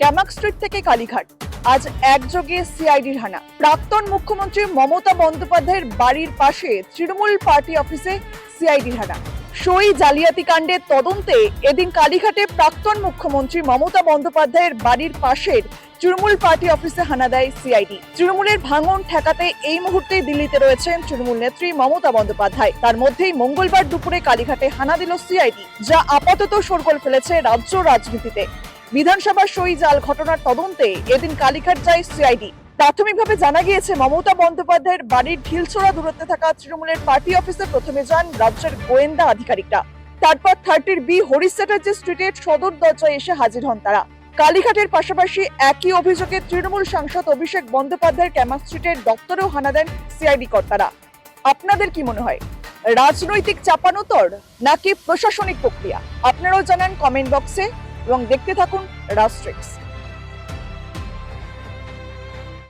Camac street থেকে কালীঘাট আজ একযোগে সিআইডির হানা। প্রাক্তন মুখ্যমন্ত্রী মমতা বন্দ্যোপাধ্যায়ের বাড়ির পাশে তৃণমূল পার্টি অফিসে সিআইডির হানা। সই জালিয়াতি কাণ্ডের তদন্তে এদিন কালীঘাটে প্রাক্তন মুখ্যমন্ত্রী মমতা বন্দ্যোপাধ্যায়ের বাড়ির পাশের তৃণমূল পার্টি অফিসে হানা দেয় সিআইডি। তৃণমূলের ভাঙন ঠেকাতে এই মুহূর্তে দিল্লিতে রয়েছেন তৃণমূল নেত্রী মমতা বন্দ্যোপাধ্যায়। তার মধ্যেই মঙ্গলবার দুপুরে কালীঘাটে হানা দিল সিআইডি, যা আপাতত শোরগোল ফেলেছে রাজ্য রাজনীতিতে। বিধানসভা সই জাল ঘটনার তদন্তে এদিন কালীঘাট যায় সিআইডি। প্রাথমিকভাবে জানা গিয়েছে, মমতা বন্দ্যোপাধ্যায়ের বাড়ির ঢিলছোড়া দূরত্বে থাকা তৃণমূলের পার্টি অফিসে প্রথমে যান রাজ্যের গোয়েন্দা আধিকারিকরা। তারপর 30B হরিশ চ্যাটার্জি স্ট্রিটের সদর দরজায় এসে হাজির হন তারা। কালীঘাটের পাশাপাশি একই অভিযোগে তৃণমূল সাংসদ অভিষেক বন্দ্যোপাধ্যায়ের ক্যামাক স্ট্রিটের দপ্তরেও হানা দেন সিআইডি কর্তারা। আপনাদের কি মনে হয়, রাজনৈতিক চাপানোতর নাকি প্রশাসনিক প্রক্রিয়া? আপনারাও জানান কমেন্ট বক্সে এবং দেখতে থাকুন রাজস্ট্রিক্স।